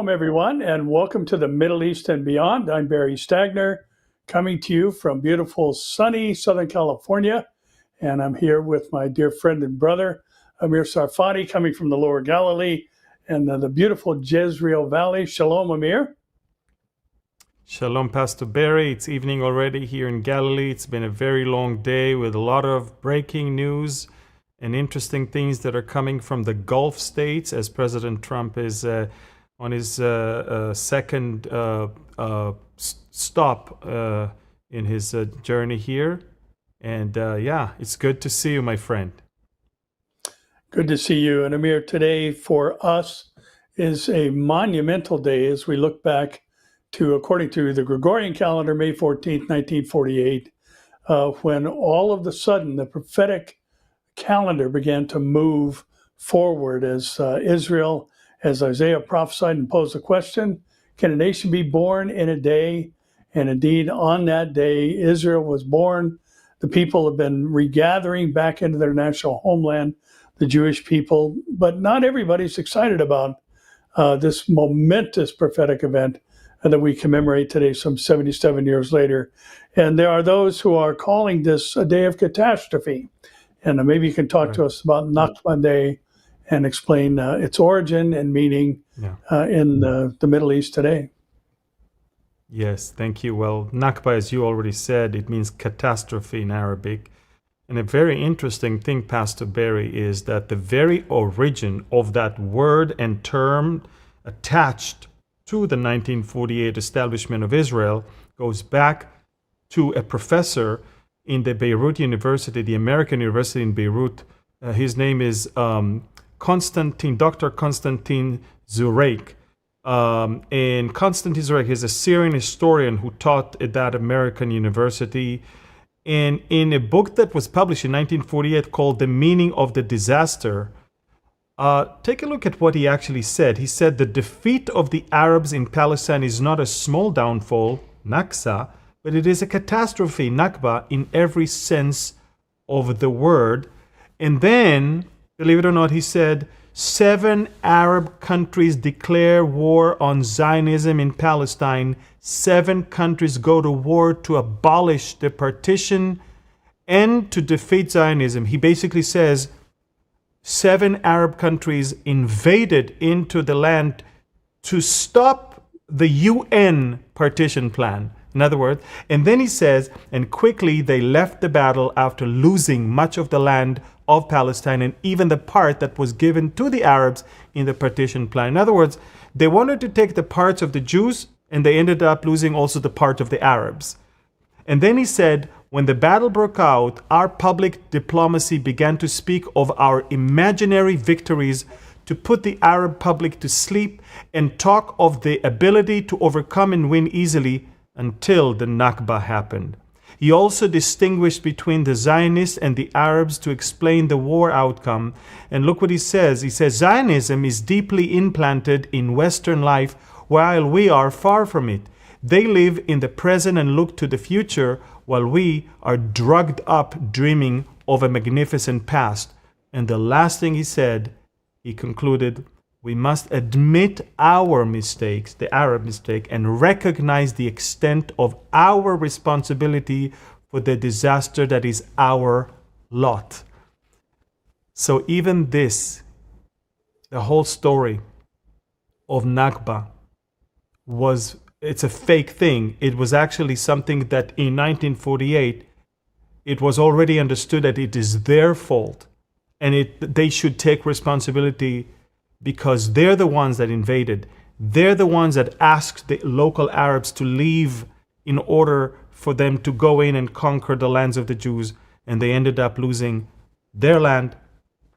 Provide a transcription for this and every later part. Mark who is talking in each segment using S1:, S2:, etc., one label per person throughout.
S1: Shalom, everyone, and welcome to the Middle East and Beyond. I'm Barry Stagner, coming to you from beautiful, sunny Southern California. And I'm here with my dear friend and brother, Amir Tsarfati, coming from the Lower Galilee and the beautiful Jezreel Valley. Shalom, Amir.
S2: Shalom, Pastor Barry. It's evening already here in Galilee. It's been a very long day with a lot of breaking news and interesting things that are coming from the Gulf states as President Trump is on his second stop in his journey here. And it's good to see you, my friend.
S1: Good to see you. And Amir, today for us is a monumental day as we look back to, according to the Gregorian calendar, May 14th, 1948, when all of a sudden the prophetic calendar began to move forward as Israel, as Isaiah prophesied and posed the question, can a nation be born in a day? And indeed, on that day, Israel was born. The people have been regathering back into their national homeland, the Jewish people, but not everybody's excited about this momentous prophetic event that we commemorate today, some 77 years later. And there are those who are calling this a day of catastrophe. And maybe you can talk to us about Nakba Day and explain its origin and meaning in the Middle East today.
S2: Yes, thank you. Well, Nakba, as you already said, it means catastrophe in Arabic. And a very interesting thing, Pastor Barry, is that the very origin of that word and term attached to the 1948 establishment of Israel goes back to a professor in the Beirut University, the American University in Beirut. His name is Dr. Constantine Zureik. And Constantine Zureik is a Syrian historian who taught at that American university. And in a book that was published in 1948 called The Meaning of the Disaster, take a look at what he actually said. He said the defeat of the Arabs in Palestine is not a small downfall, Naksa, but it is a catastrophe, Nakba, in every sense of the word. And then, believe it or not, he said, 7 Arab countries declare war on Zionism in Palestine. 7 countries go to war to abolish the partition and to defeat Zionism. He basically says 7 Arab countries invaded into the land to stop the UN partition plan. In other words, and then he says, and quickly they left the battle after losing much of the land of Palestine and even the part that was given to the Arabs in the partition plan. In other words, they wanted to take the parts of the Jews and they ended up losing also the part of the Arabs. And then he said, when the battle broke out, our public diplomacy began to speak of our imaginary victories to put the Arab public to sleep and talk of the ability to overcome and win easily until the Nakba happened. He also distinguished between the Zionists and the Arabs to explain the war outcome. And look what he says. He says, Zionism is deeply implanted in Western life while we are far from it. They live in the present and look to the future while we are drugged up dreaming of a magnificent past. And the last thing he said, he concluded, we must admit our mistakes, the Arab mistake, and recognize the extent of our responsibility for the disaster that is our lot. So even this, the whole story of Nakba it's a fake thing. It was actually something that in 1948, it was already understood that it is their fault and they should take responsibility because they're the ones that invaded. They're the ones that asked the local Arabs to leave in order for them to go in and conquer the lands of the Jews. And they ended up losing their land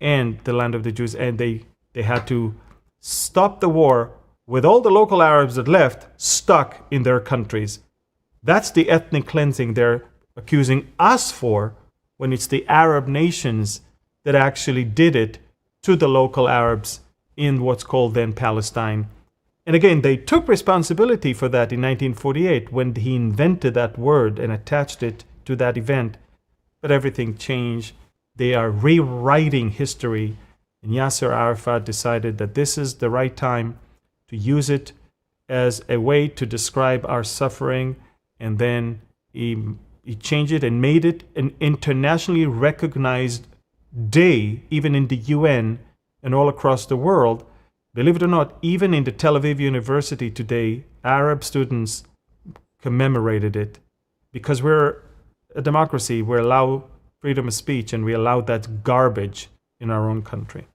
S2: and the land of the Jews. And they had to stop the war with all the local Arabs that left stuck in their countries. That's the ethnic cleansing they're accusing us for when it's the Arab nations that actually did it to the local Arabs in what's called then Palestine. And again, they took responsibility for that in 1948 when he invented that word and attached it to that event. But everything changed. They are rewriting history. And Yasser Arafat decided that this is the right time to use it as a way to describe our suffering, and then he changed it and made it an internationally recognized day, even in the UN and all across the world. Believe it or not, even in the Tel Aviv University today, Arab students commemorated it, because we're a democracy. We allow freedom of speech, and we allow that garbage in our own country.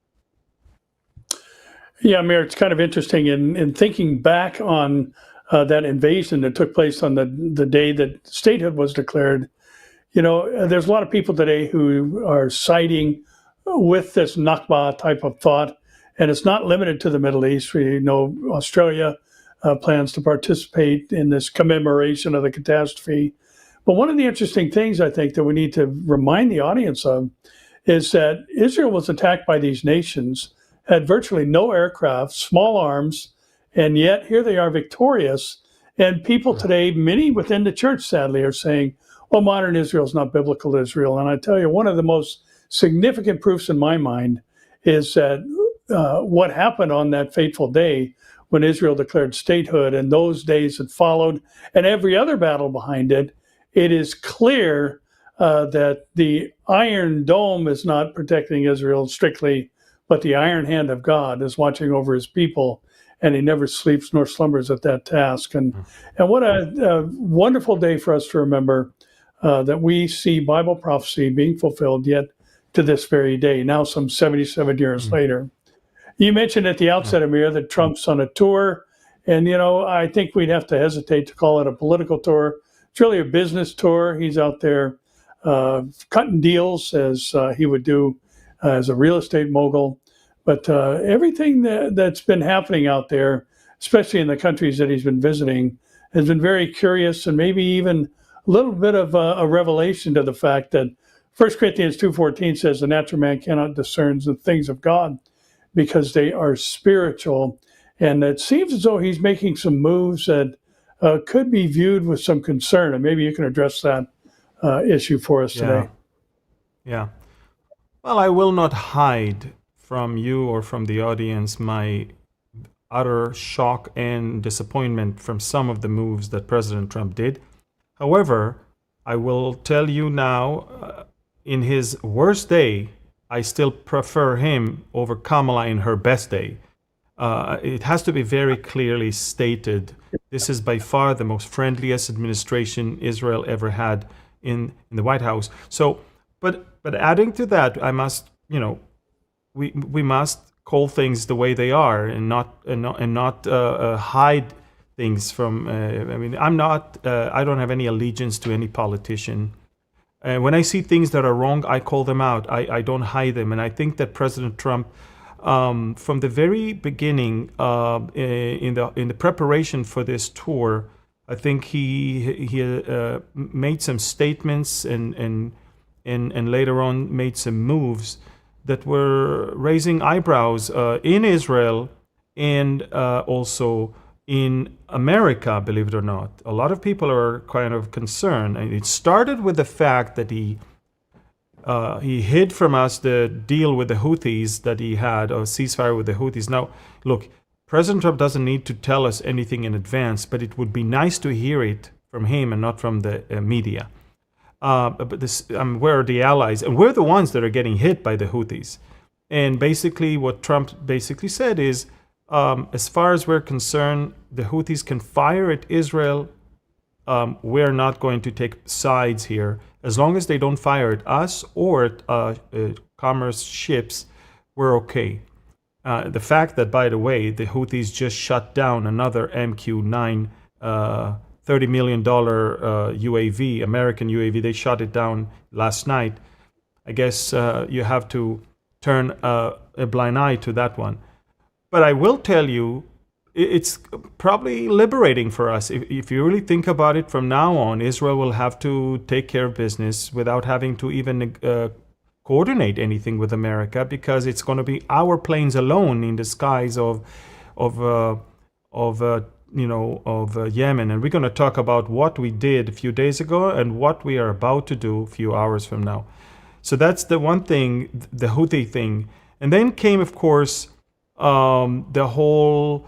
S1: Yeah, Amir, it's kind of interesting in thinking back on that invasion that took place on the day that statehood was declared. You know, there's a lot of people today who are siding with this Nakba type of thought, and it's not limited to the Middle East. We know Australia plans to participate in this commemoration of the catastrophe. But one of the interesting things I think that we need to remind the audience of is that Israel was attacked by these nations, had virtually no aircraft, small arms, and yet here they are victorious. And people today, many within the church, sadly, are saying, well, modern Israel is not biblical Israel. And I tell you, one of the most significant proofs in my mind is that what happened on that fateful day when Israel declared statehood and those days that followed and every other battle behind it, it is clear that the Iron Dome is not protecting Israel strictly, but the iron hand of God is watching over his people, and he never sleeps nor slumbers at that task. And what a wonderful day for us to remember that we see Bible prophecy being fulfilled yet to this very day, now some 77 years later. You mentioned at the outset, Amir, that Trump's on a tour, and, you know, I think we'd have to hesitate to call it a political tour. It's really a business tour. He's out there cutting deals as he would do as a real estate mogul. But everything that's been happening out there, especially in the countries that he's been visiting, has been very curious, and maybe even a little bit of a revelation to the fact that 1 Corinthians 2:14 says the natural man cannot discern the things of God because they are spiritual. And it seems as though he's making some moves that could be viewed with some concern. And maybe you can address that issue for us today.
S2: Yeah. Well, I will not hide from you or from the audience my utter shock and disappointment from some of the moves that President Trump did. However, I will tell you now, in his worst day, I still prefer him over Kamala in her best day. It has to be very clearly stated, this is by far the most friendliest administration Israel ever had in the White House. So, but adding to that, I must, we must call things the way they are and not hide things from. I don't have any allegiance to any politician. When I see things that are wrong, I call them out. I don't hide them, and I think that President Trump, from the very beginning, in the preparation for this tour, I think he made some statements and later on made some moves that were raising eyebrows in Israel and also in America, believe it or not. A lot of people are kind of concerned. And it started with the fact that he hid from us the deal with the Houthis that he had, or ceasefire with the Houthis. Now, look, President Trump doesn't need to tell us anything in advance, but it would be nice to hear it from him and not from the media. But we're the allies, and we're the ones that are getting hit by the Houthis. And basically what Trump basically said is, as far as we're concerned, the Houthis can fire at Israel. We're not going to take sides here. As long as they don't fire at us or at commerce ships, we're okay. The fact that, by the way, the Houthis just shut down another MQ-9 $30 million UAV, American UAV, they shot it down last night. I guess you have to turn a blind eye to that one. But I will tell you, it's probably liberating for us. If you really think about it, from now on, Israel will have to take care of business without having to even coordinate anything with America, because it's going to be our planes alone in the skies of Yemen. And we're going to talk about what we did a few days ago and what we are about to do a few hours from now. So that's the one thing, the Houthi thing. And then came, of course, the whole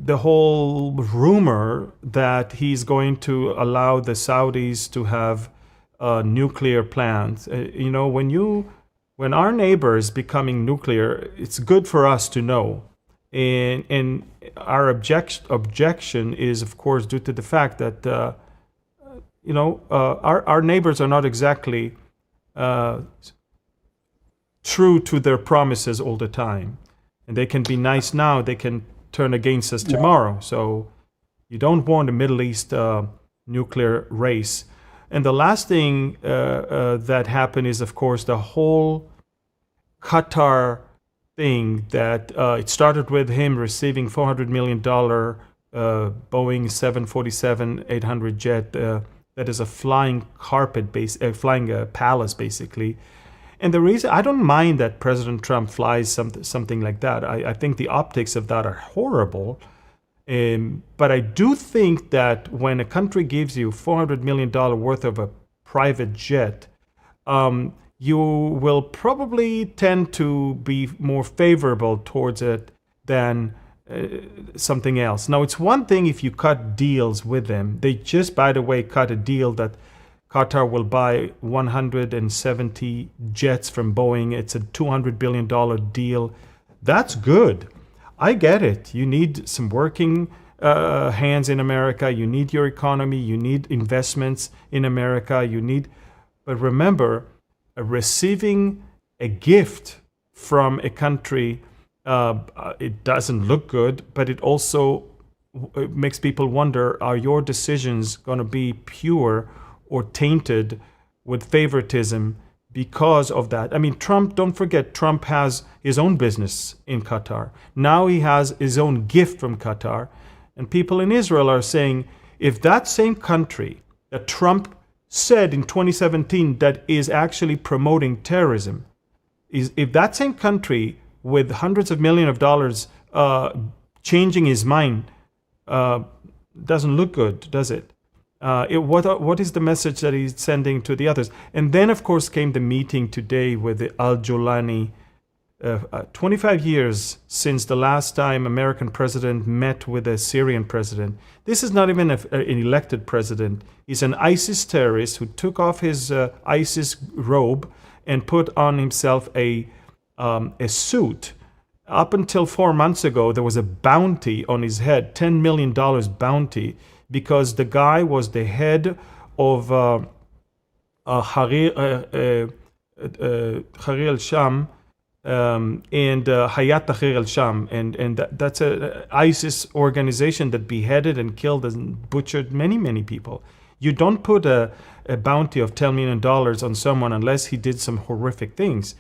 S2: the whole rumor that he's going to allow the Saudis to have nuclear plants. When our neighbor is becoming nuclear, it's good for us to know. And our objection is, of course, due to the fact that our neighbors are not exactly true to their promises all the time, and they can be nice now, they can turn against us tomorrow. So you don't want a Middle East nuclear race. And the last thing that happened is, of course, the whole Qatar thing that it started with him receiving $400 million Boeing 747-800 jet that is a flying flying palace, basically. And the reason, I don't mind that President Trump flies something like that. I think the optics of that are horrible. But I do think that when a country gives you $400 million worth of a private jet, you will probably tend to be more favorable towards it than something else. Now, it's one thing if you cut deals with them. They just, by the way, cut a deal that Qatar will buy 170 jets from Boeing. It's a $200 billion deal. That's good. I get it. You need some working hands in America. You need your economy. You need investments in America. But remember, receiving a gift from a country, it doesn't look good, but it also makes people wonder, are your decisions going to be pure or tainted with favoritism because of that? I mean, Trump, don't forget, Trump has his own business in Qatar. Now he has his own gift from Qatar. And people in Israel are saying, if that same country that Trump said in 2017 that is actually promoting terrorism, if that same country with hundreds of millions of dollars changing his mind, doesn't look good, does it? What is the message that he's sending to the others? And then, of course, came the meeting today with Al-Jolani. 25 years since the last time American president met with a Syrian president. This is not even an elected president. He's an ISIS terrorist who took off his ISIS robe and put on himself a suit. Up until 4 months ago, there was a bounty on his head, $10 million bounty, because the guy was the head of Harir al-Sham, and Hayat Tahrir al-Sham, and that's a ISIS organization that beheaded and killed and butchered many people. You don't put a bounty of $10 million on someone unless he did some horrific things.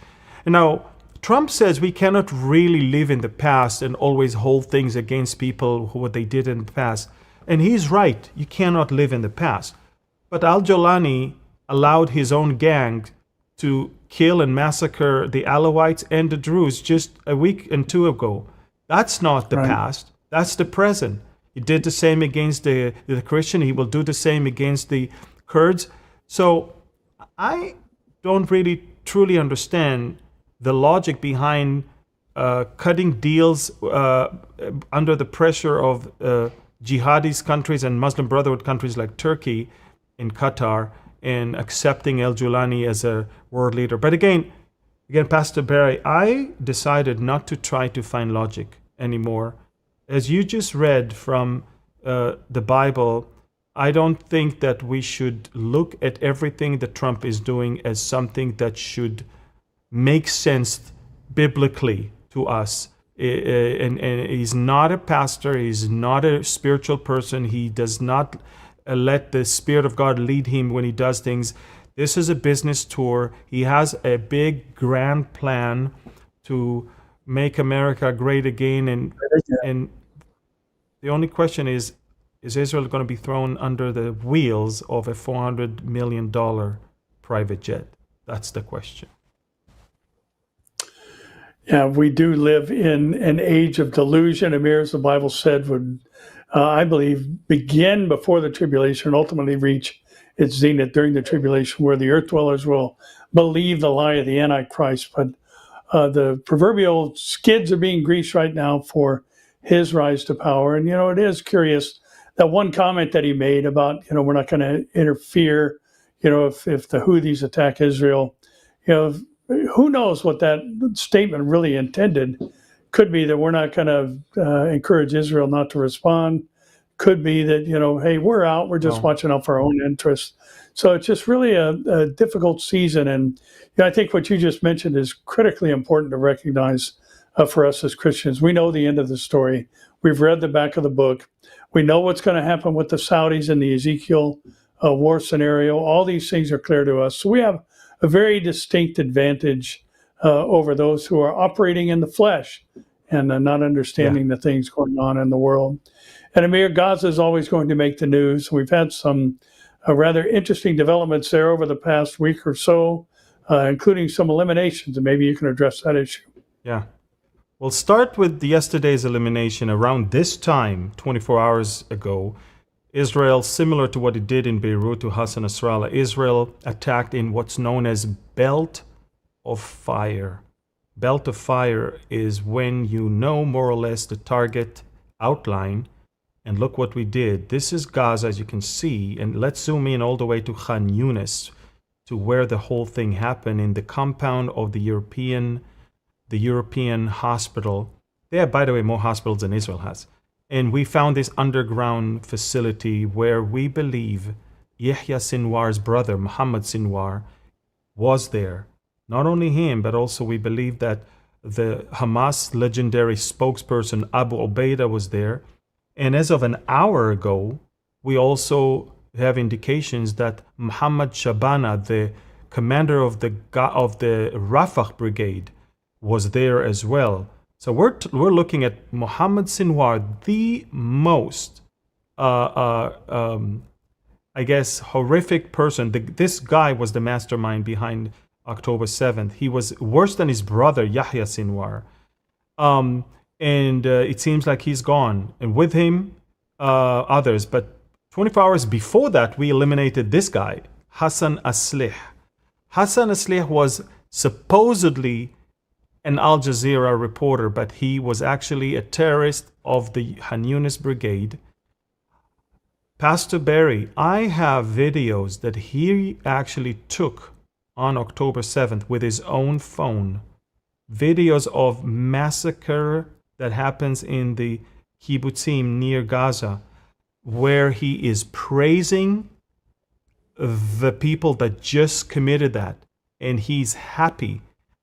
S2: And now, Trump says we cannot really live in the past and always hold things against people who what they did in the past. And he's right, you cannot live in the past. But Al-Jolani allowed his own gang to kill and massacre the Alawites and the Druze just a week and two ago. That's not the past. That's the present. He did the same against the Christian. He will do the same against the Kurds. So I don't really truly understand the logic behind cutting deals under the pressure of jihadist countries and Muslim Brotherhood countries like Turkey and Qatar, and accepting Al-Jolani as a world leader. But again, Pastor Barry, I decided not to try to find logic anymore. As you just read from the Bible, I don't think that we should look at everything that Trump is doing as something that should make sense biblically to us. And he's not a pastor. He's not a spiritual person. He does not let the Spirit of God lead him when he does things. This is a business tour. He has a big, grand plan to make America great again. And the only question is Israel going to be thrown under the wheels of a $400 million private jet? That's the question.
S1: Yeah, we do live in an age of delusion. Amir, as the Bible said, would, I believe, begin before the tribulation and ultimately reach its zenith during the tribulation, where the earth dwellers will believe the lie of the Antichrist. But the proverbial skids are being greased right now for his rise to power. And, it is curious that one comment that he made about, we're not going to interfere, if the Houthis attack Israel, who knows what that statement really intended. Could be that we're not going to encourage Israel not to respond. Could be that, hey, we're out. We're just watching out for our own interests. So it's just really a difficult season. And I think what you just mentioned is critically important to recognize for us as Christians. We know the end of the story. We've read the back of the book. We know what's going to happen with the Saudis and the Ezekiel war scenario. All these things are clear to us. So we have a very distinct advantage over those who are operating in the flesh and not understanding the things going on in the world. And Amir, Gaza is always going to make the news. We've had some rather interesting developments there over the past week or so, including some eliminations, and maybe you can address that issue.
S2: Yeah. We'll start with yesterday's elimination. Around this time, 24 hours ago, Israel, similar to what it did in Beirut to Hassan Nasrallah, Israel attacked in what's known as Belt of Fire. Belt of Fire is when you know more or less the target outline. And look what we did. This is Gaza, as you can see. And let's zoom in all the way to Khan Yunis, to where the whole thing happened, in the compound of the European hospital. They have, by the way, more hospitals than Israel has. And we found this underground facility where we believe Yahya Sinwar's brother, Muhammad Sinwar, was there. Not only him, but also we believe that the Hamas legendary spokesperson Abu Ubaidah was there. And as of an hour ago, we also have indications that Muhammad Shabana, the commander of the Rafah brigade, was there as well. So we're looking at Muhammad Sinwar, the most, I guess, horrific person. This guy was the mastermind behind October 7th. He was worse than his brother, Yahya Sinwar. And it seems like he's gone. And with him, others. But 24 hours before that, we eliminated this guy, Hassan Aslih. Hassan Aslih was supposedly an Al Jazeera reporter, but he was actually a terrorist of the Khan Yunis brigade. Pastor Barry, I have videos that he actually took on October 7th with his own phone. Videos of massacre that happens in the kibbutzim near Gaza, where he is praising the people that just committed that, and he's happy.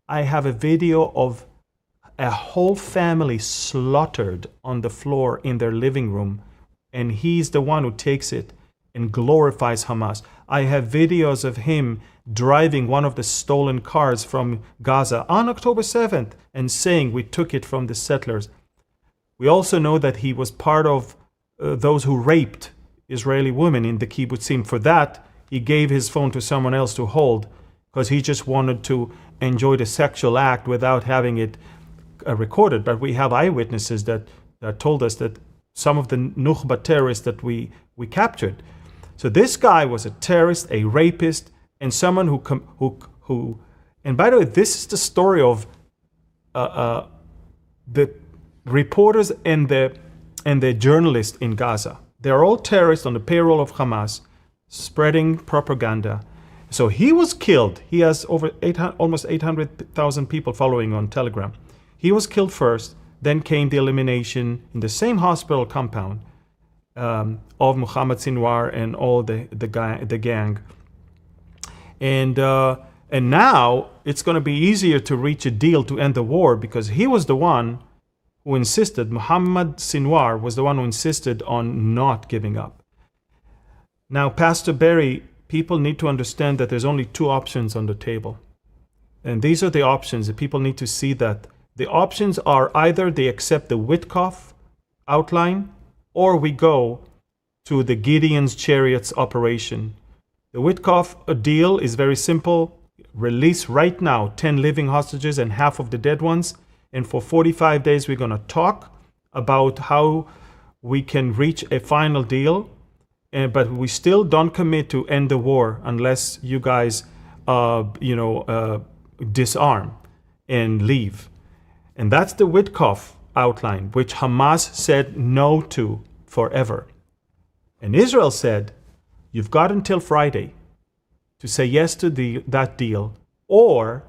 S2: I have a video of a whole family slaughtered on the floor in their living room, and he's the one who takes it and glorifies Hamas. I have videos of him driving one of the stolen cars from Gaza on October 7th and saying we took it from the settlers. We also know that he was part of those who raped Israeli women in the kibbutzim. For that, he gave his phone to someone else to hold because he just wanted to enjoy the sexual act without having it recorded. But we have eyewitnesses that told us that some of the Nakba terrorists that we captured. So this guy was a terrorist, a rapist, and someone who and by the way, this is the story of the reporters and the journalists in Gaza. They're all terrorists on the payroll of Hamas, spreading propaganda. So he was killed. He has almost 800,000 people following on Telegram. He was killed first. Then came the elimination in the same hospital compound of Muhammad Sinwar and all the gang. And now it's going to be easier to reach a deal to end the war because he was the one who insisted, Muhammad Sinwar was the one who insisted on not giving up. Now, Pastor Barry, people need to understand that there's only two options on the table. And these are the options that people need to see that. The options are either they accept the Witkoff outline or we go to the Gideon's Chariots operation. The Witkoff deal is very simple. Release right now 10 living hostages and half of the dead ones. And for 45 days, we're going to talk about how we can reach a final deal. But we still don't commit to end the war unless you guys, disarm and leave. And that's the Witkoff outline, which Hamas said no to forever. And Israel said, you've got until Friday to say yes to that deal, or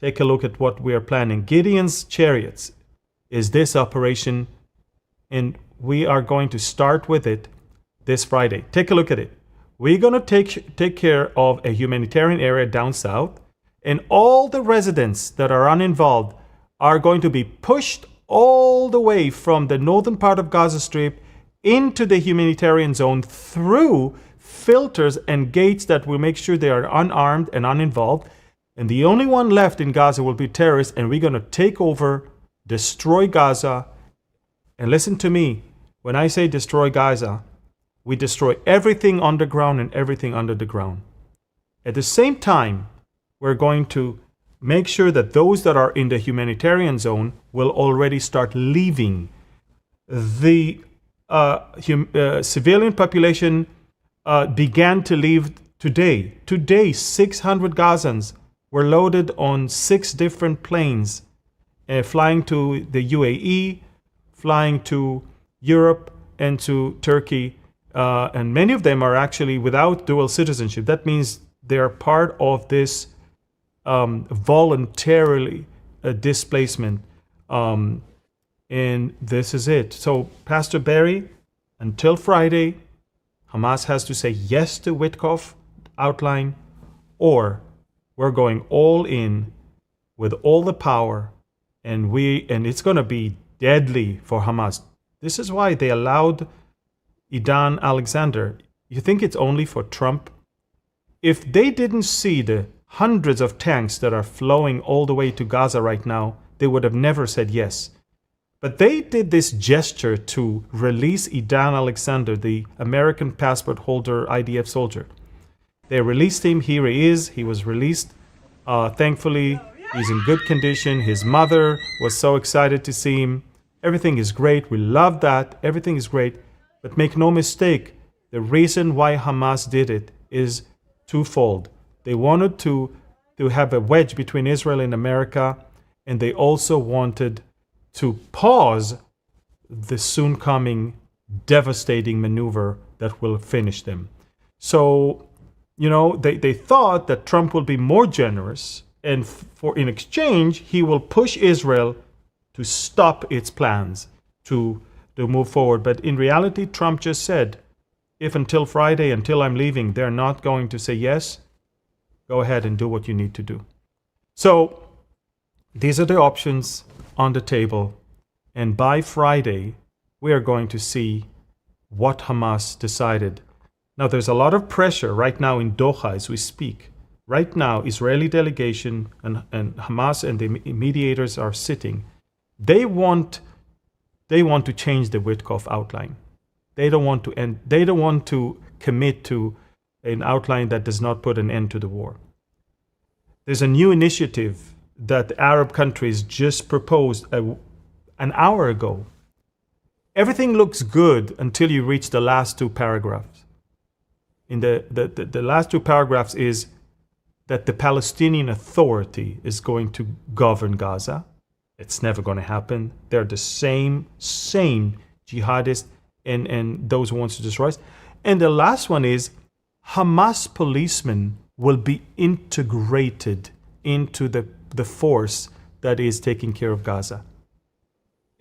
S2: take a look at what we are planning. Gideon's chariots is this operation, and we are going to start with it this Friday. Take a look at it. We're going to take care of a humanitarian area down south, and all the residents that are uninvolved are going to be pushed all the way from the northern part of Gaza Strip into the humanitarian zone through filters and gates that will make sure they are unarmed and uninvolved. And the only one left in Gaza will be terrorists, and we're going to take over, destroy Gaza. And listen to me, when I say destroy Gaza, we destroy everything underground and everything under the ground. At the same time, we're going to make sure that those that are in the humanitarian zone will already start leaving. The civilian population began to leave today. Today, 600 Gazans were loaded on 6 different planes, flying to the UAE, flying to Europe and to Turkey. And many of them are actually without dual citizenship. That means they are part of this voluntarily displacement. And this is it. So, Pastor Barry, until Friday, Hamas has to say yes to Witkoff outline, or we're going all in with all the power, and it's going to be deadly for Hamas. This is why they allowed Idan Alexander. You think it's only for Trump? If they didn't see the hundreds of tanks that are flowing all the way to Gaza right now, they would have never said yes. But they did this gesture to release Idan Alexander, the American passport holder IDF soldier. They released him. Here he is. He was released. Thankfully, he's in good condition. His mother was so excited to see him. Everything is great. We love that. Everything is great. But make no mistake, the reason why Hamas did it is twofold. They wanted to have a wedge between Israel and America, and they also wanted to pause the soon coming devastating maneuver that will finish them. So, they thought that Trump will be more generous, and in exchange, he will push Israel to stop its plans to move forward. But in reality, Trump just said, if until Friday, until I'm leaving, they're not going to say yes, go ahead and do what you need to do. So these are the options on the table. And by Friday, we are going to see what Hamas decided. Now, there's a lot of pressure right now in Doha as we speak. Right now, Israeli delegation and Hamas and the mediators are sitting. They want to change the Witkoff outline. They don't want to end. They don't want to commit to an outline that does not put an end to the war. There's a new initiative that the Arab countries just proposed an hour ago. Everything looks good until you reach the last 2 paragraphs. In the last 2 paragraphs is that the Palestinian Authority is going to govern Gaza. It's never going to happen. They're the same jihadists and those who want to destroy us. And the last one is Hamas policemen will be integrated into the force that is taking care of Gaza.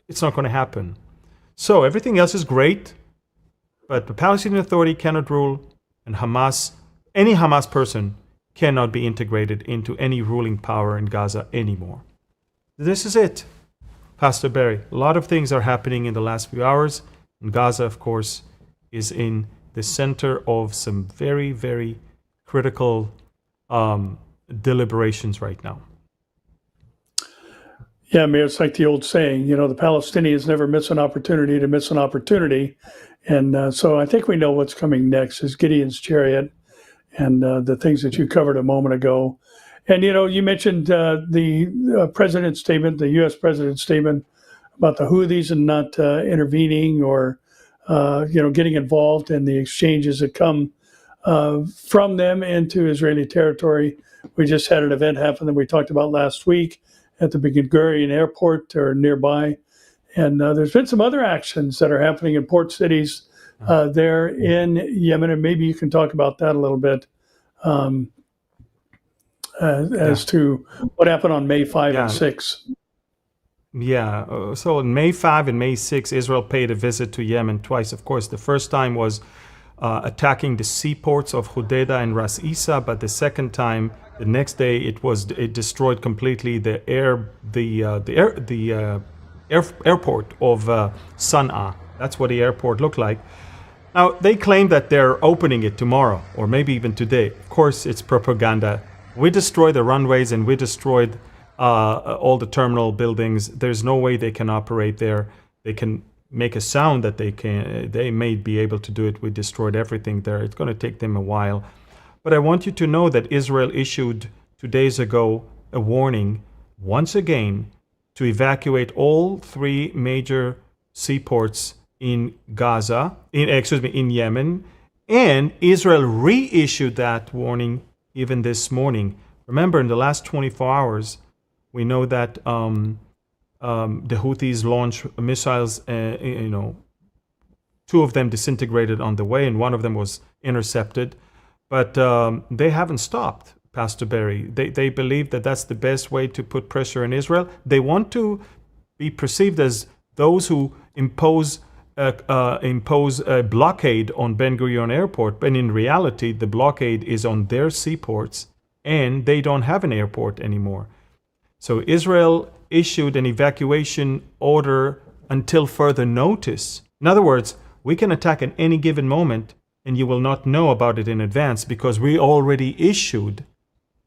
S2: It's not going to happen. So everything else is great, but the Palestinian Authority cannot rule, and any Hamas person cannot be integrated into any ruling power in Gaza anymore. This is it, Pastor Barry. A lot of things are happening in the last few hours. And Gaza, of course, is in the center of some very, very critical deliberations right now.
S1: Yeah, Amir, it's like the old saying, the Palestinians never miss an opportunity to miss an opportunity. And so I think we know what's coming next is Gideon's chariot and the things that you covered a moment ago. And, you mentioned the president's statement, the U.S. president's statement about the Houthis and not intervening or, getting involved in the exchanges that come from them into Israeli territory. We just had an event happen that we talked about last week at the Ben Gurion airport or nearby. And there's been some other actions that are happening in port cities there in Yemen, and maybe you can talk about that a little bit um, as to what happened on May 5 and 6.
S2: Yeah, so on May 5 and May 6, Israel paid a visit to Yemen twice. Of course, the first time was attacking the seaports of Hodeidah and Ras Isa, but the second time, the next day, it destroyed completely the airport of Sana'a. That's what the airport looked like. Now, they claim that they're opening it tomorrow, or maybe even today. Of course, it's propaganda. We destroyed the runways and we destroyed all the terminal buildings. There's no way they can operate there. They can make a sound that they may be able to do it. We destroyed everything there. It's going to take them a while. But I want you to know that Israel issued 2 days ago a warning, once again, to evacuate all 3 major seaports in Gaza, in Yemen, and Israel reissued that warning even this morning. Remember, in the last 24 hours, we know that the Houthis launched missiles. 2 of them disintegrated on the way, and one of them was intercepted. But they haven't stopped, Pastor Barry. They believe that that's the best way to put pressure on Israel. They want to be perceived as those who impose a blockade on Ben Gurion Airport, but in reality, the blockade is on their seaports, and they don't have an airport anymore. So Israel issued an evacuation order until further notice. In other words, we can attack at any given moment, and you will not know about it in advance because we already issued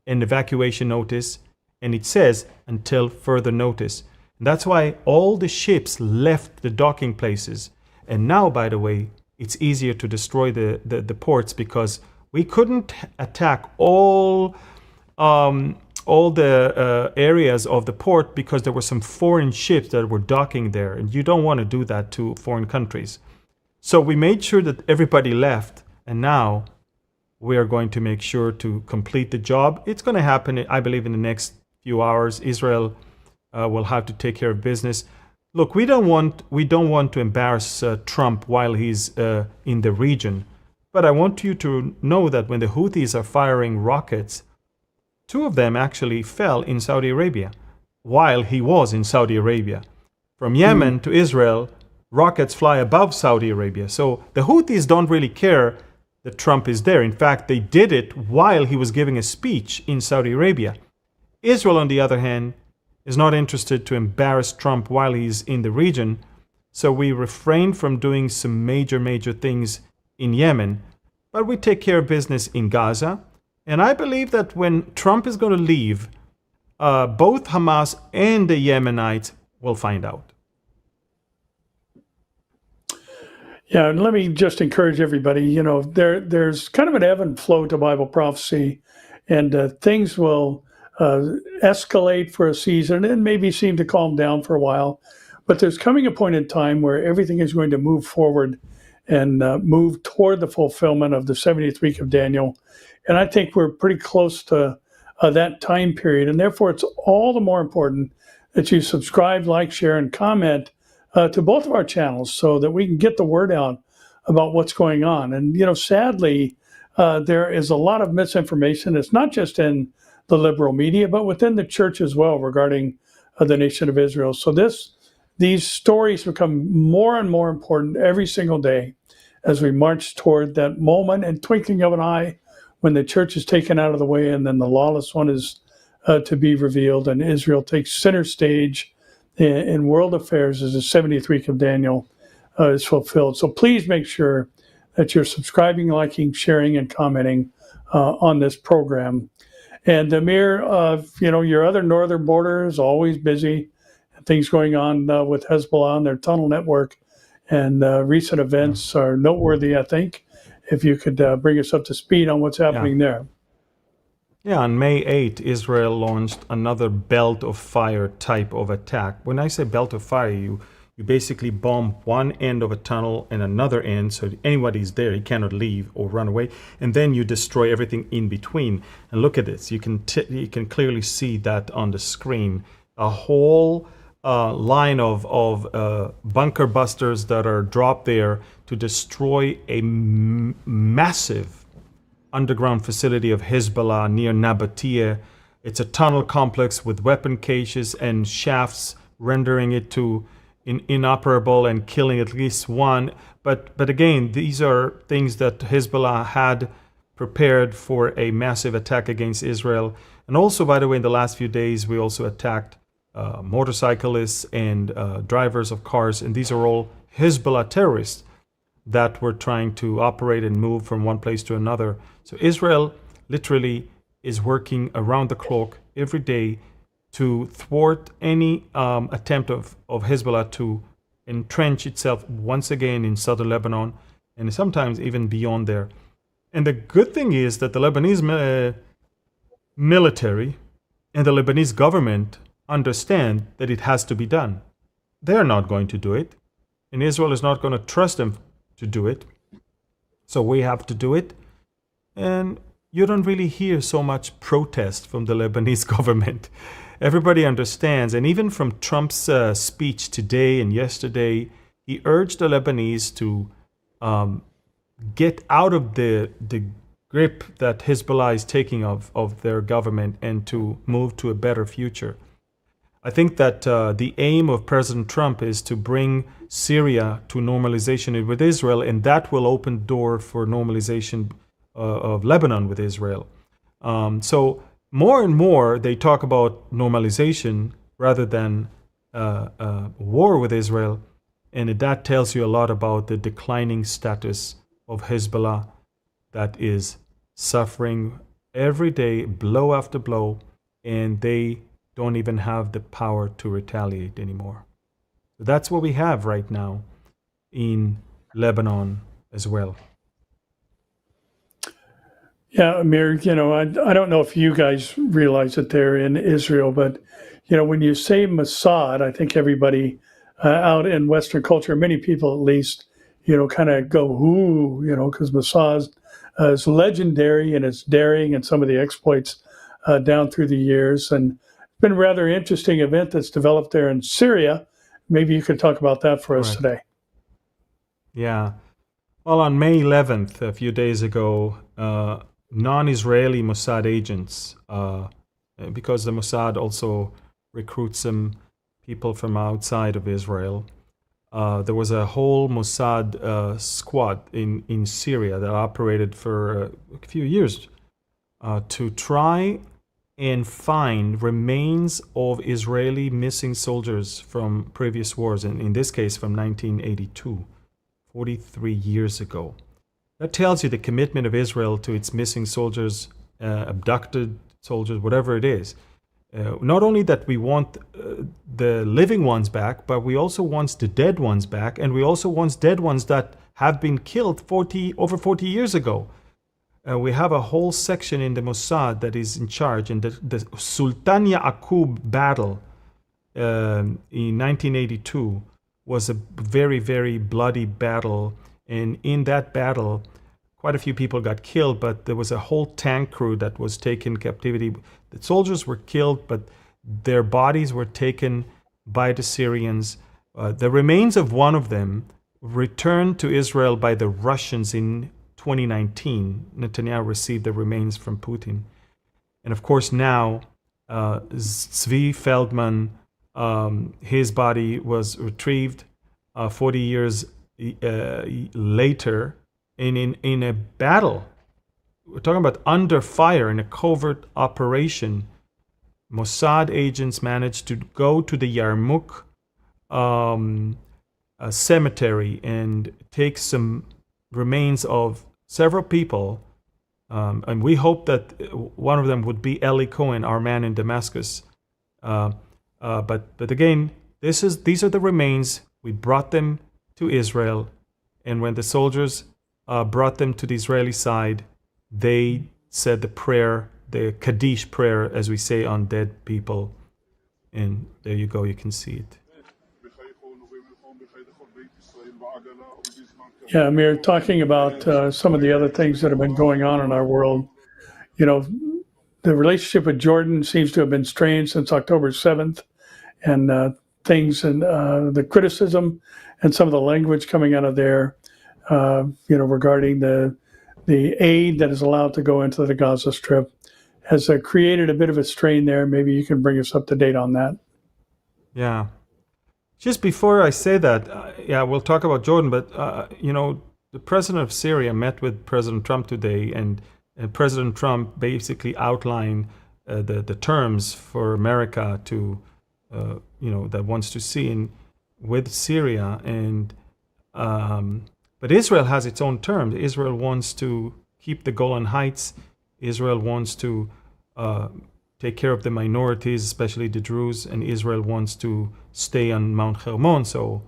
S2: an evacuation notice, and it says until further notice. And that's why all the ships left the docking places. And now, by the way, it's easier to destroy the ports because we couldn't attack all the areas of the port because there were some foreign ships that were docking there. And you don't want to do that to foreign countries. So we made sure that everybody left. And now we are going to make sure to complete the job. It's going to happen, I believe, in the next few hours. Israel will have to take care of business. Look, we don't want to embarrass Trump while he's in the region. But I want you to know that when the Houthis are firing rockets, 2 of them actually fell in Saudi Arabia while he was in Saudi Arabia. From Yemen to Israel, rockets fly above Saudi Arabia. So the Houthis don't really care that Trump is there. In fact, they did it while he was giving a speech in Saudi Arabia. Israel, on the other hand, is not interested to embarrass Trump while he's in the region. So we refrain from doing some major things in Yemen. But we take care of business in Gaza. And I believe that when Trump is going to leave, both Hamas and the Yemenites will find out.
S1: Yeah, and let me just encourage everybody, there's kind of an ebb and flow to Bible prophecy, and things will escalate for a season and maybe seem to calm down for a while. But there's coming a point in time where everything is going to move forward and move toward the fulfillment of the 70th week of Daniel. And I think we're pretty close to that time period. And therefore, it's all the more important that you subscribe, like, share, and comment to both of our channels so that we can get the word out about what's going on. And, sadly, there is a lot of misinformation. It's not just in the liberal media, but within the church as well regarding the nation of Israel. So these stories become more and more important every single day as we march toward that moment and twinkling of an eye when the church is taken out of the way and then the lawless one is to be revealed and Israel takes center stage in world affairs as the 70th week of Daniel is fulfilled. So please make sure that you're subscribing, liking, sharing, and commenting on this program. And Amir, your other northern border is always busy. Things going on with Hezbollah and their tunnel network, and recent events are noteworthy, I think. If you could bring us up to speed on what's happening there.
S2: Yeah, on May 8th, Israel launched another belt of fire type of attack. When I say belt of fire, you basically bomb one end of a tunnel and another end, so anybody's there, he cannot leave or run away, and then you destroy everything in between. And look at this, you can clearly see that on the screen. A whole line of bunker busters that are dropped there to destroy a massive underground facility of Hezbollah near Nabatea. It's a tunnel complex with weapon caches and shafts, rendering it to inoperable and killing at least one. But again, these are things that Hezbollah had prepared for a massive attack against Israel. And also, by the way, in the last few days, we also attacked motorcyclists and drivers of cars. And these are all Hezbollah terrorists that were trying to operate and move from one place to another. So Israel literally is working around the clock every day to thwart any attempt of Hezbollah to entrench itself once again in southern Lebanon and sometimes even beyond there. And the good thing is that the Lebanese military and the Lebanese government understand that it has to be done. They're not going to do it, and Israel is not going to trust them to do it. So we have to do it. And you don't really hear so much protest from the Lebanese government. Everybody understands. And even from Trump's speech today and yesterday, he urged the Lebanese to get out of the grip that Hezbollah is taking of their government and to move to a better future. I think that the aim of President Trump is to bring Syria to normalization with Israel, and that will open the door for normalization of Lebanon with Israel. So more and more they talk about normalization rather than war with Israel, and that tells you a lot about the declining status of Hezbollah that is suffering every day, blow after blow, and they don't even have the power to retaliate anymore. So that's what we have right now in Lebanon as well.
S1: Yeah, Amir, I don't know if you guys realize it there in Israel, but, when you say Mossad, I think everybody out in Western culture, many people at least, kind of go, ooh, because Mossad is legendary in its daring and some of the exploits down through the years. And it's been a rather interesting event that's developed there in Syria. Maybe you could talk about that for us today.
S2: Yeah. Well, on May 11th, a few days ago, non-Israeli Mossad agents, because the Mossad also recruits some people from outside of Israel, there was a whole Mossad squad in Syria that operated for a few years to try and find remains of Israeli missing soldiers from previous wars, and in this case from 1982, 43 years ago. That tells you the commitment of Israel to its missing soldiers, abducted soldiers, whatever it is. Not only that we want the living ones back, but we also want the dead ones back, and we also want dead ones that have been killed over 40 years ago. We have a whole section in the Mossad that is in charge, and the Sultan Yaqub battle in 1982 was a very, very bloody battle. And in that battle, quite a few people got killed, but there was a whole tank crew that was taken captivity. The soldiers were killed, but their bodies were taken by the Syrians. The remains of one of them returned to Israel by the Russians in 2019. Netanyahu received the remains from Putin. And of course now, Zvi Feldman, his body was retrieved 40 years later in a battle. We're talking about under fire in a covert operation. Mossad agents managed to go to the Yarmouk cemetery and take some remains of several people, and we hope that one of them would be Eli Cohen, our man in Damascus. But again, these are the remains. We brought them to Israel, and when the soldiers brought them to the Israeli side, they said the prayer, the Kaddish prayer, as we say on dead people. And there you go, you can see it.
S1: Yeah, Amir, talking about some of the other things that have been going on in our world, the relationship with Jordan seems to have been strained since October 7th. And things and the criticism and some of the language coming out of there, regarding the aid that is allowed to go into the Gaza Strip has created a bit of a strain there. Maybe you can bring us up to date on that.
S2: Yeah. Just before I say that, we'll talk about Jordan, but, the president of Syria met with President Trump today, and President Trump basically outlined the terms for America to, that wants to see with Syria. And but Israel has its own terms. Israel wants to keep the Golan Heights. Israel wants to take care of the minorities, especially the Druze, and Israel wants to stay on Mount Hermon. So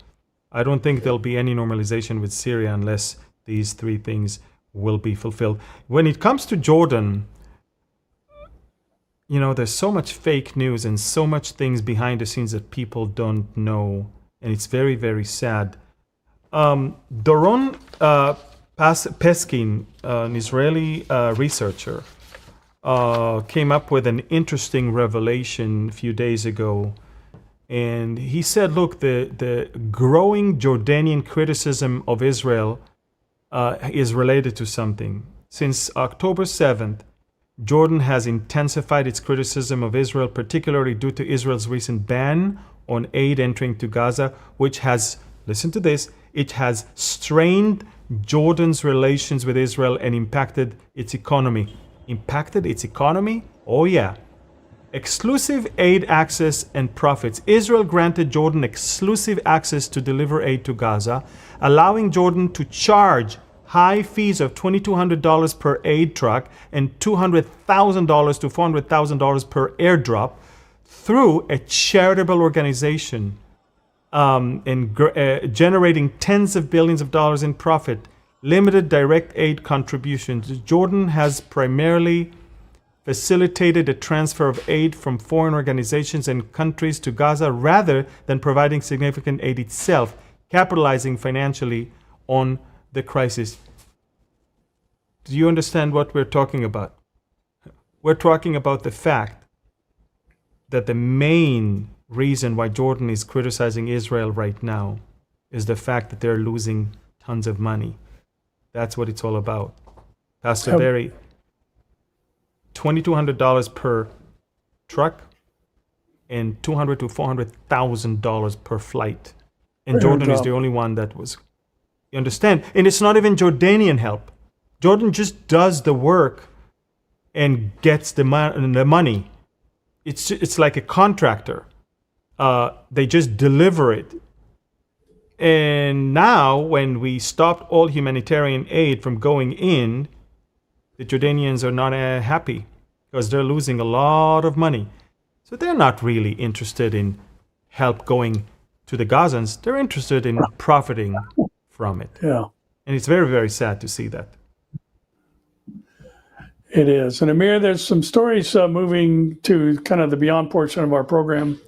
S2: I don't think there'll be any normalization with Syria unless these three things will be fulfilled. When it comes to Jordan, there's so much fake news and so much things behind the scenes that people don't know, and it's very, very sad. Doron Peskin, an Israeli researcher, came up with an interesting revelation a few days ago. And he said, look, the growing Jordanian criticism of Israel is related to something. Since October 7th, Jordan has intensified its criticism of Israel, particularly due to Israel's recent ban on aid entering to Gaza, which has, listen to this, it has strained Jordan's relations with Israel and impacted its economy. Impacted its economy? Oh yeah. Exclusive aid access and profits. Israel granted Jordan exclusive access to deliver aid to Gaza, allowing Jordan to charge high fees of $2,200 per aid truck and $200,000 to $400,000 per airdrop through a charitable organization, and generating tens of billions of dollars in profit. Limited direct aid contributions. Jordan has primarily facilitated a transfer of aid from foreign organizations and countries to Gaza rather than providing significant aid itself, capitalizing financially on the crisis. Do you understand what we're talking about? We're talking about the fact that the main reason why Jordan is criticizing Israel right now is the fact that they're losing tons of money. That's what it's all about. Pastor Barry, $2,200 per truck and $200,000 to $400,000 per flight. And Jordan is the only one that was. You understand? And it's not even Jordanian help. Jordan just does the work and gets the money. It's like a contractor. They just deliver it. And now, when we stopped all humanitarian aid from going in, the Jordanians are not happy because they're losing a lot of money. So they're not really interested in help going to the Gazans. They're interested in profiting from it.
S1: Yeah.
S2: And it's very, very sad to see that.
S1: It is. And Amir, there's some stories moving to kind of the Beyond portion of our program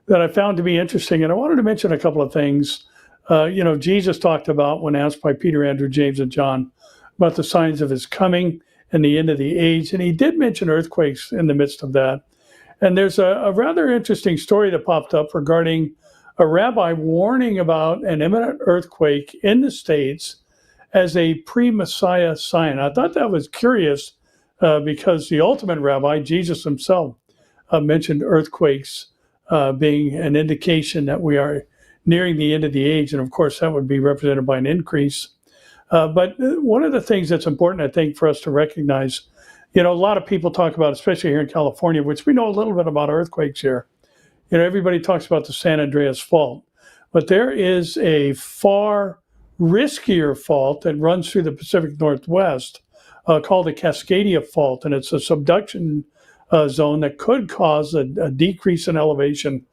S1: that I found to be interesting. And I wanted to mention a couple of things. Jesus talked about, when asked by Peter, Andrew, James, and John, about the signs of his coming and the end of the age. And he did mention earthquakes in the midst of that. And there's a rather interesting story that popped up regarding a rabbi warning about an imminent earthquake in the States as a pre-Messiah sign. I thought that was curious because the ultimate rabbi, Jesus himself, mentioned earthquakes being an indication that we are nearing the end of the age. And of course, that would be represented by an increase. But one of the things that's important, I think, for us to recognize, a lot of people talk about, especially here in California, which we know a little bit about earthquakes here. Everybody talks about the San Andreas Fault, but there is a far riskier fault that runs through the Pacific Northwest called the Cascadia Fault, and it's a subduction zone that could cause a decrease in elevation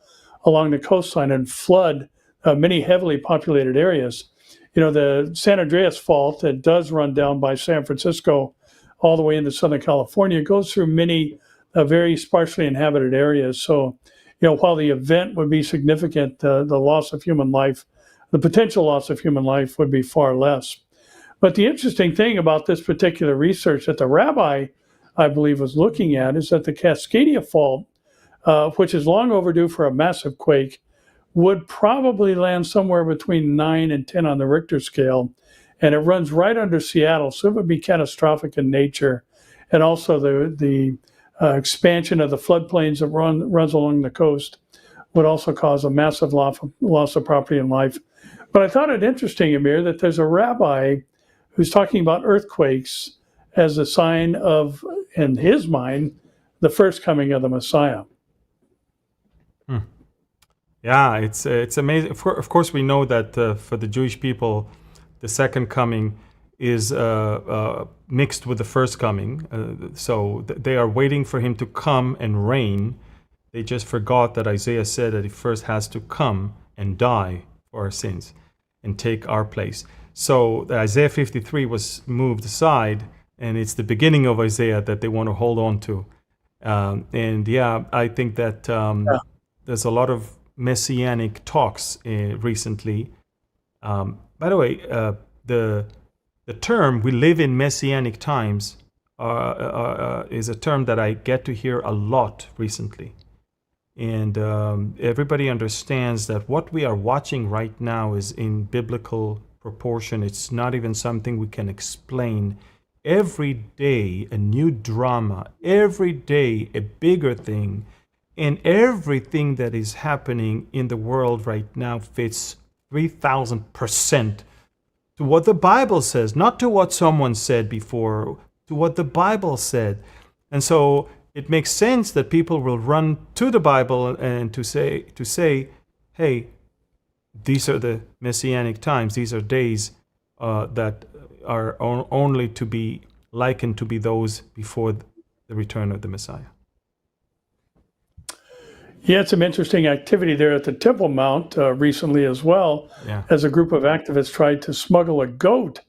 S1: along the coastline and flood many heavily populated areas. The San Andreas Fault that does run down by San Francisco all the way into Southern California goes through many very sparsely inhabited areas. So, while the event would be significant, the loss of human life, the potential loss of human life would be far less. But the interesting thing about this particular research that the rabbi, I believe, was looking at is that the Cascadia Fault, which is long overdue for a massive quake, would probably land somewhere between 9 and 10 on the Richter scale. And it runs right under Seattle, so it would be catastrophic in nature. And also the expansion of the floodplains that runs along the coast would also cause a massive loss of property and life. But I thought it interesting, Amir, that there's a rabbi who's talking about earthquakes as a sign of, in his mind, the first coming of the Messiah.
S2: Yeah, it's amazing. Of course, we know that for the Jewish people, the second coming is mixed with the first coming. So they are waiting for him to come and reign. They just forgot that Isaiah said that he first has to come and die for our sins and take our place. So Isaiah 53 was moved aside, and it's the beginning of Isaiah that they want to hold on to. And yeah, I think that there's a lot of messianic talks recently. By the way, the term "we live in messianic times" is a term that I get to hear a lot recently, and everybody understands that what we are watching right now is in biblical proportion. It's not even something we can explain. Every day a new drama, every day a bigger thing. And everything that is happening in the world right now fits 3,000% to what the Bible says, not to what someone said before, to what the Bible said. And so it makes sense that people will run to the Bible and to say, hey, these are the messianic times. These are days that are only to be likened to be those before the return of the Messiah.
S1: He had some interesting activity there at the Temple Mount recently as well, as a group of activists tried to smuggle a goat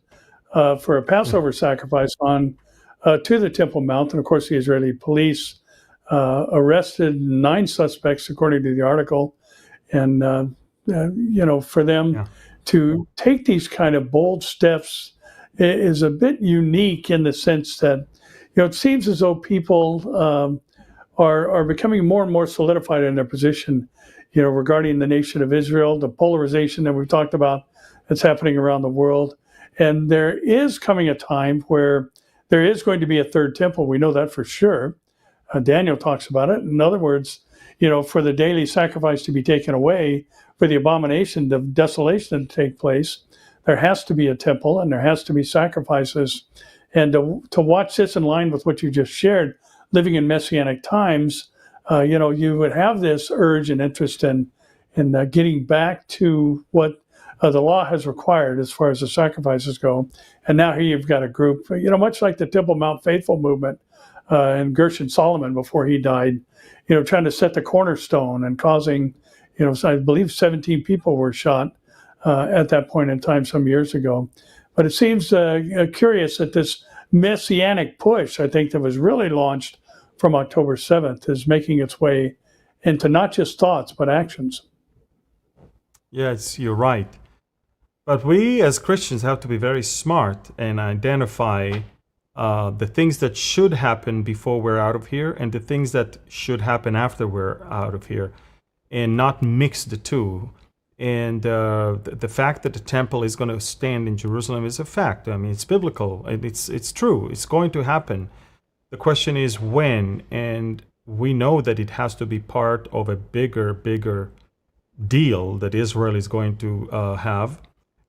S1: for a Passover sacrifice on to the Temple Mount. And of course, the Israeli police arrested 9 suspects, according to the article. And, for them to take these kind of bold steps is a bit unique in the sense that, it seems as though people are becoming more and more solidified in their position, regarding the nation of Israel, the polarization that we've talked about that's happening around the world. And there is coming a time where there is going to be a third temple. We know that for sure. Daniel talks about it. In other words, for the daily sacrifice to be taken away, for the abomination, the desolation to take place, there has to be a temple and there has to be sacrifices. And to watch this in line with what you just shared, living in messianic times, you would have this urge and interest in getting back to what the law has required as far as the sacrifices go. And now here you've got a group, much like the Temple Mount Faithful movement and Gershon Solomon before he died, trying to set the cornerstone and causing, so I believe 17 people were shot at that point in time some years ago. But it seems curious that this messianic push, I think, that was really launched from October 7th is making its way into not just thoughts, but actions.
S2: Yes, you're right. But we as Christians have to be very smart and identify the things that should happen before we're out of here and the things that should happen after we're out of here, and not mix the two. And the fact that the temple is going to stand in Jerusalem is a fact. I mean, it's biblical. It's true. It's going to happen. The question is when, and we know that it has to be part of a bigger deal that Israel is going to have.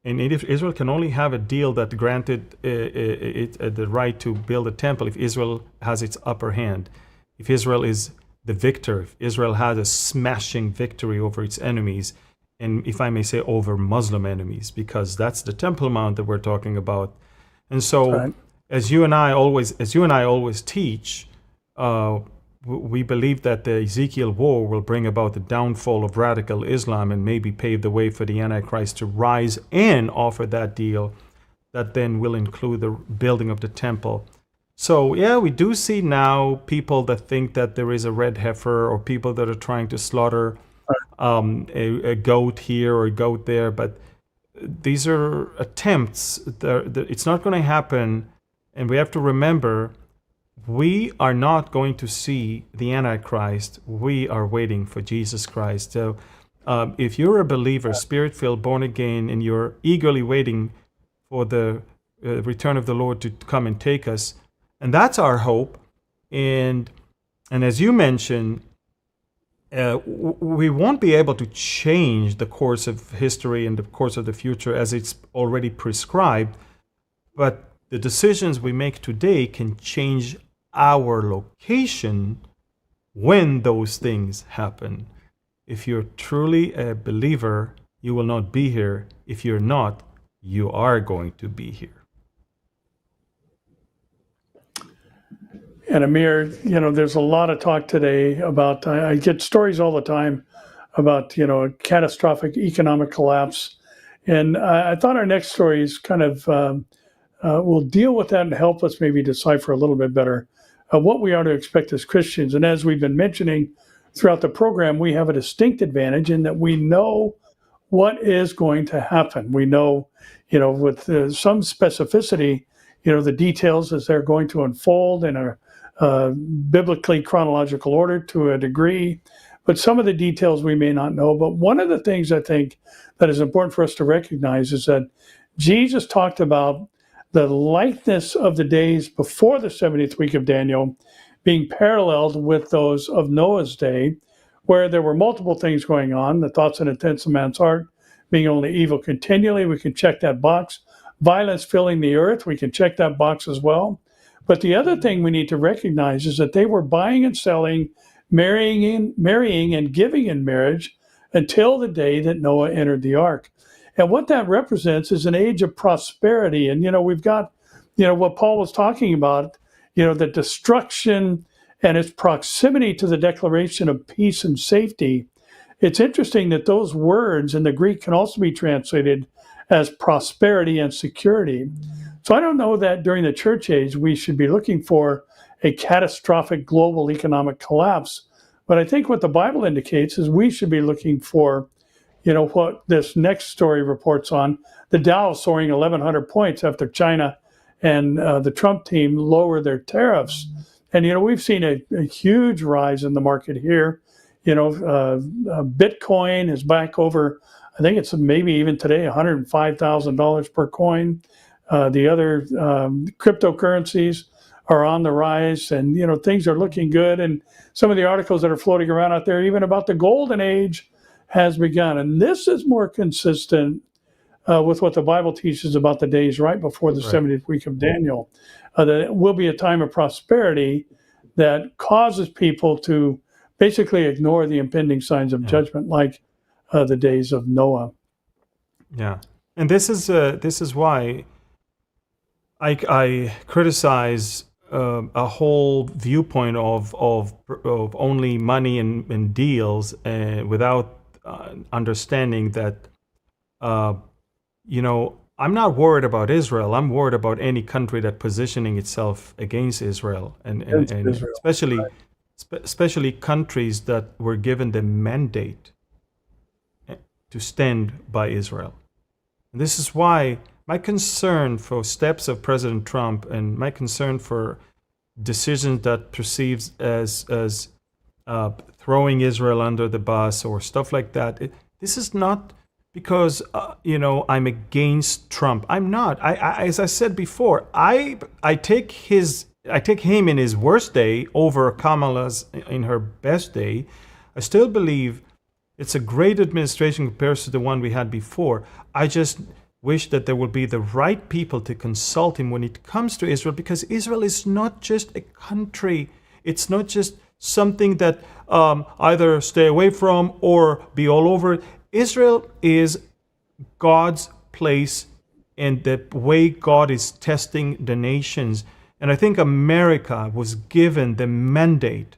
S2: And if Israel can only have a deal that granted it the right to build a temple if Israel has its upper hand, if Israel is the victor, if Israel has a smashing victory over its enemies, and if I may say over Muslim enemies, because that's the Temple Mount that we're talking about. And so as you and I always teach, we believe that the Ezekiel war will bring about the downfall of radical Islam and maybe pave the way for the Antichrist to rise and offer that deal that then will include the building of the temple. So yeah, we do see now people that think that there is a red heifer, or people that are trying to slaughter a goat here or a goat there, but these are attempts. It's not going to happen, and we have to remember, we are not going to see the Antichrist. We are waiting for Jesus Christ. So If you're a believer, spirit-filled, born again, and you're eagerly waiting for the return of the Lord to come and take us, and that's our hope. And as you mentioned, we won't be able to change the course of history and the course of the future as it's already prescribed, but the decisions we make today can change our location when those things happen. If you're truly a believer, you will not be here. If you're not, you are going to be here.
S1: And Amir, there's a lot of talk today about, I get stories all the time about, a catastrophic economic collapse. And I thought our next story is kind of, will deal with that and help us maybe decipher a little bit better what we are to expect as Christians. And as we've been mentioning throughout the program, we have a distinct advantage in that we know what is going to happen. We know, with some specificity, the details as they're going to unfold in a biblically chronological order to a degree, but some of the details we may not know. But one of the things I think that is important for us to recognize is that Jesus talked about the likeness of the days before the 70th week of Daniel being paralleled with those of Noah's day, where there were multiple things going on, the thoughts and intents of man's heart being only evil continually. We can check that box. Violence filling the earth, we can check that box as well. But the other thing we need to recognize is that they were buying and selling, marrying and giving in marriage until the day that Noah entered the ark. And what that represents is an age of prosperity. And, we've got, what Paul was talking about, the destruction and its proximity to the declaration of peace and safety. It's interesting that those words in the Greek can also be translated as prosperity and security. So I don't know that during the church age we should be looking for a catastrophic global economic collapse. But I think what the Bible indicates is we should be looking for, what this next story reports on, the Dow soaring 1,100 points after China and the Trump team lower their tariffs. And, we've seen a huge rise in the market here. Bitcoin is back over, I think it's maybe even today, $105,000 per coin. The other cryptocurrencies are on the rise, and things are looking good. And some of the articles that are floating around out there, even about the golden age, has begun. And this is more consistent with what the Bible teaches about the days right before the 70th week of Daniel. That it will be a time of prosperity that causes people to basically ignore the impending signs of judgment, like the days of Noah.
S2: Yeah, and this is why I criticize a whole viewpoint of only money and deals without understanding that I'm not worried about Israel. I'm worried about any country that positioning itself against Israel, and Israel. Especially countries that were given the mandate to stand by Israel. And this is why my concern for steps of President Trump and my concern for decisions that perceives as throwing Israel under the bus or stuff like that. This is not because I'm against Trump. I'm not. I as I said before, I take him in his worst day over Kamala's in her best day. I still believe it's a great administration compared to the one we had before. I just wish that there would be the right people to consult him when it comes to Israel, because Israel is not just a country. It's not just something that either stay away from or be all over it. Israel is God's place and the way God is testing the nations. And I think America was given the mandate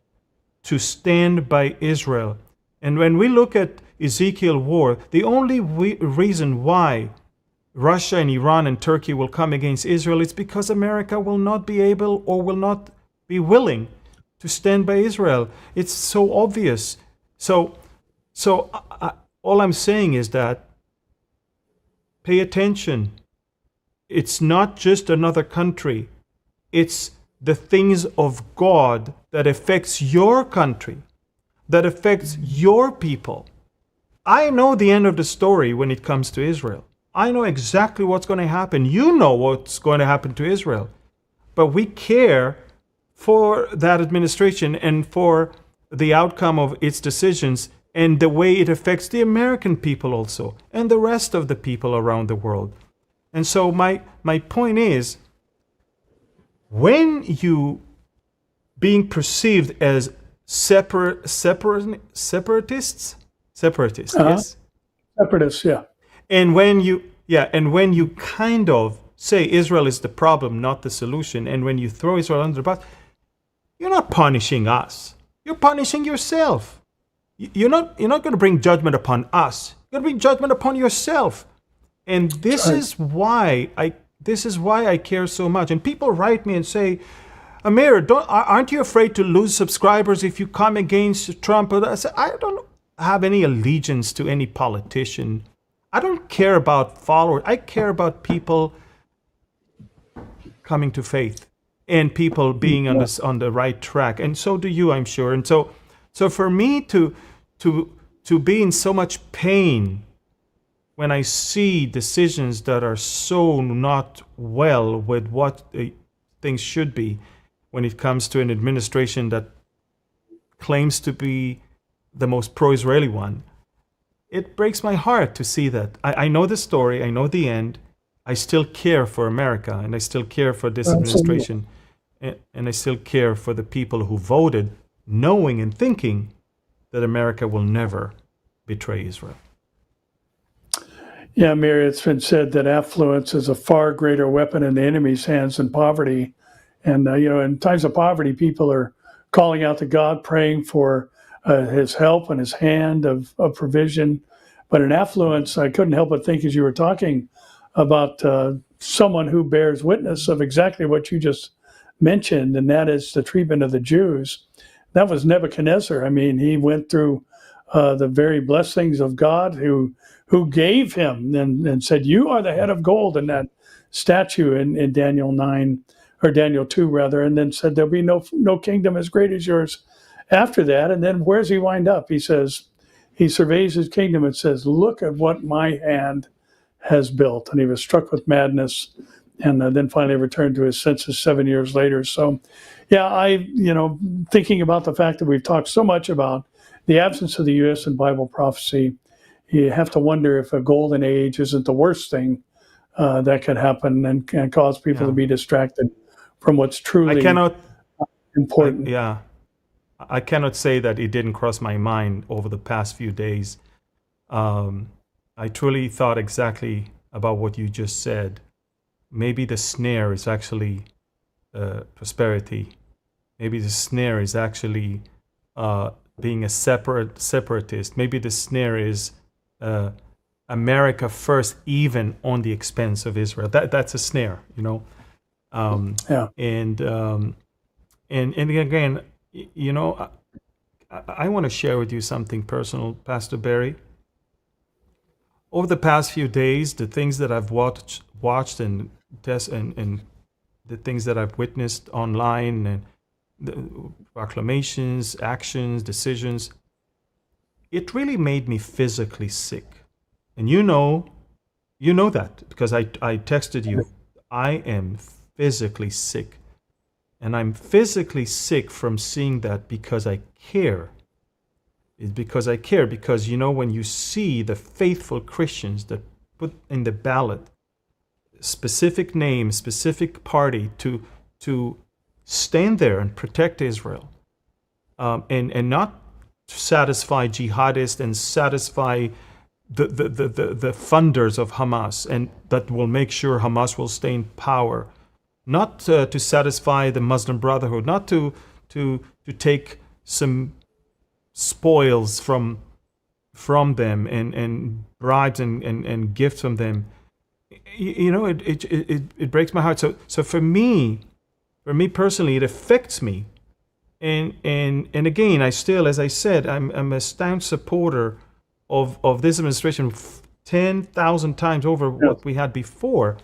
S2: to stand by Israel. And when we look at Ezekiel war, the only reason why Russia and Iran and Turkey will come against Israel is because America will not be able or will not be willing to stand by Israel. It's so obvious. So all I'm saying is that pay attention. It's not just another country. It's the things of God that affects your country, that affects your people. I know the end of the story when it comes to Israel. I know exactly what's going to happen. You know what's going to happen to Israel. But we care for that administration and for the outcome of its decisions and the way it affects the American people also and the rest of the people around the world. And so my point is, when you being perceived as separatists, yes?
S1: Separatists, yeah.
S2: And when you kind of say Israel is the problem, not the solution, and when you throw Israel under the bus, you're not punishing us. You're punishing yourself. You're not going to bring judgment upon us. You're going to bring judgment upon yourself. And this is why I care so much. And people write me and say, Amir, aren't you afraid to lose subscribers if you come against Trump? I say, I don't have any allegiance to any politician. I don't care about followers. I care about people coming to faith and people being on the right track. And so do you, I'm sure. And so for me to be in so much pain when I see decisions that are so not well with what things should be, when it comes to an administration that claims to be the most pro-Israeli one, it breaks my heart to see that. I know the story, I know the end. I still care for America, and I still care for this administration, and I still care for the people who voted, knowing and thinking that America will never betray Israel.
S1: Yeah, Amir, it's been said that affluence is a far greater weapon in the enemy's hands than poverty. And, in times of poverty, people are calling out to God, praying for his help and his hand of provision. But in affluence, I couldn't help but think, as you were talking, about someone who bears witness of exactly what you just mentioned, and that is the treatment of the Jews. That was Nebuchadnezzar. I mean, he went through the very blessings of God who gave him and said, you are the head of gold in that statue in Daniel 9, or Daniel 2 rather, and then said there'll be no kingdom as great as yours after that. And then where's he wind up? He says, he surveys his kingdom and says, look at what my hand has built. And he was struck with madness, and then finally returned to his senses 7 years later. So yeah, thinking about the fact that we've talked so much about the absence of the U.S. in Bible prophecy, you have to wonder if a golden age isn't the worst thing that could happen and can cause people to be distracted from what's truly important.
S2: I cannot say that it didn't cross my mind over the past few days. I truly thought exactly about what you just said. Maybe the snare is actually prosperity. Maybe the snare is actually being a separatist. Maybe the snare is America first, even on the expense of Israel. That's a snare, And again, I want to share with you something personal, Pastor Barry. Over the past few days, the things that I've watched and the things that I've witnessed online, and the proclamations, actions, decisions, it really made me physically sick. And you know that because I texted you. I am physically sick. And I'm physically sick from seeing that because I care. It's because I care. Because, when you see the faithful Christians that put in the ballot specific name, specific party to stand there and protect Israel, and not satisfy jihadists and satisfy the funders of Hamas, and that will make sure Hamas will stay in power, not to satisfy the Muslim Brotherhood, not to take some spoils from them and bribes and gifts from them. It breaks my heart. So for me personally, it affects me. And again, I still, as I said, I'm a staunch supporter of this administration 10,000 times over what we had before.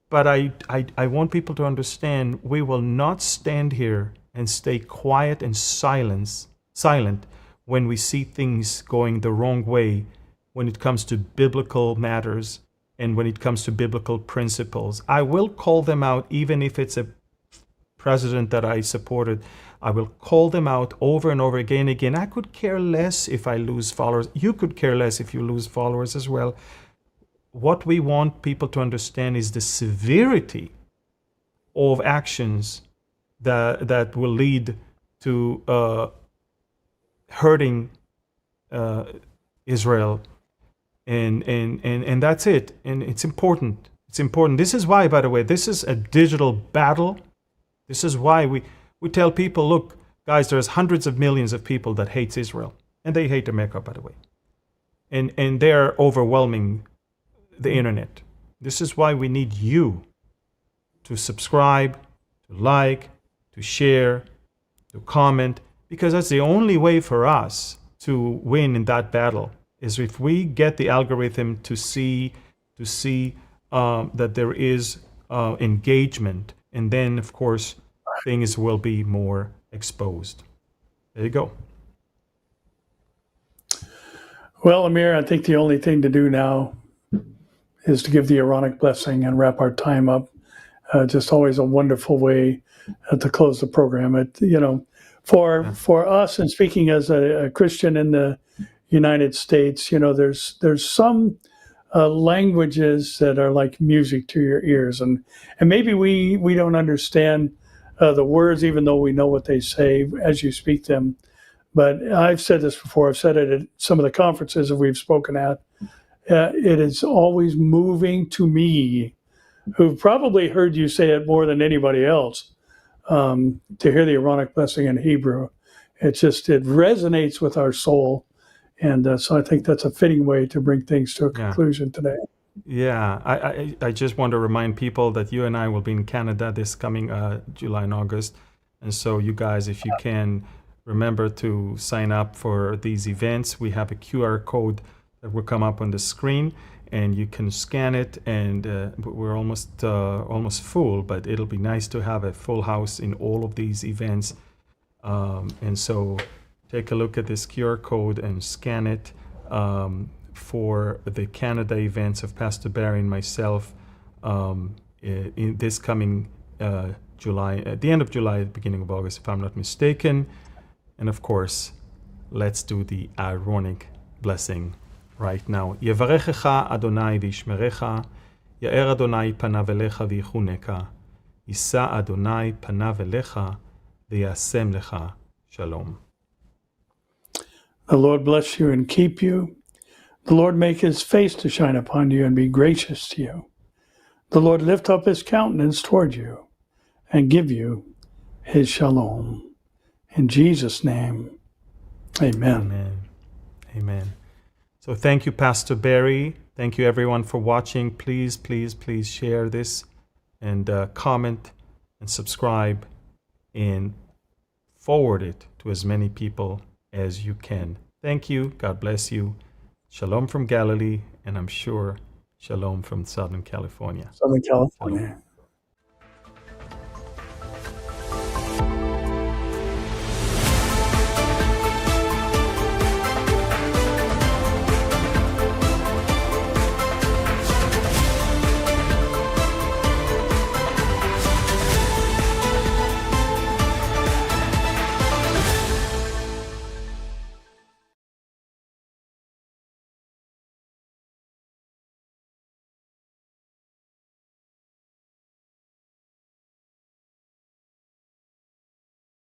S2: But I want people to understand, we will not stand here and stay quiet and silent when we see things going the wrong way when it comes to biblical matters and when it comes to biblical principles. I will call them out, even if it's a president that I supported. I will call them out over and over again and again. I could care less if I lose followers. You could care less if you lose followers as well. What we want people to understand is the severity of actions that will lead to hurting Israel, and that's it. And it's important. It's important. This is why, by the way, this is a digital battle. This is why we tell people, look, guys, there's hundreds of millions of people that hates Israel, and they hate America, by the way, and they're overwhelming the internet. This is why we need you to subscribe, to like, to share, to comment, because that's the only way for us to win in that battle, is if we get the algorithm to see that there is engagement, and then, of course, things will be more exposed. There you go.
S1: Well, Amir, I think the only thing to do now is to give the Aaronic blessing and wrap our time up. Just always a wonderful way to close the program. For us, and speaking as a Christian in the United States, there's some languages that are like music to your ears, and maybe we don't understand the words, even though we know what they say as you speak them. But I've said this before. I've said it at some of the conferences that we've spoken at. It is always moving to me, who've probably heard you say it more than anybody else, to hear the Aaronic blessing in Hebrew. It resonates with our soul. And so I think that's a fitting way to bring things to a conclusion today.
S2: Yeah, I just want to remind people that you and I will be in Canada this coming July and August. And so you guys, if you can, remember to sign up for these events. We have a QR code that will come up on the screen, and you can scan it, and we're almost full, but it'll be nice to have a full house in all of these events. And so take a look at this QR code and scan it for the Canada events of Pastor Barry and myself in this coming July, at the end of July, at the beginning of August, if I'm not mistaken. And of course, let's do the Aaronic blessing right now. Yevarechecha Adonai v'yishmerecha, Ya'er Adonai panav elecha v'yichuneka, Yisa Adonai panav elecha v'yasem lecha shalom.
S1: The Lord bless you and keep you. The Lord make his face to shine upon you and be gracious to you. The Lord lift up his countenance toward you and give you his shalom. In Jesus' name, amen.
S2: Amen. Amen. So thank you, Pastor Barry. Thank you, everyone, for watching. Please, please, please share this and comment and subscribe and forward it to as many people as you can. Thank you. God bless you. Shalom from Galilee, and I'm sure shalom from Southern California.
S1: Southern California.
S2: Shalom.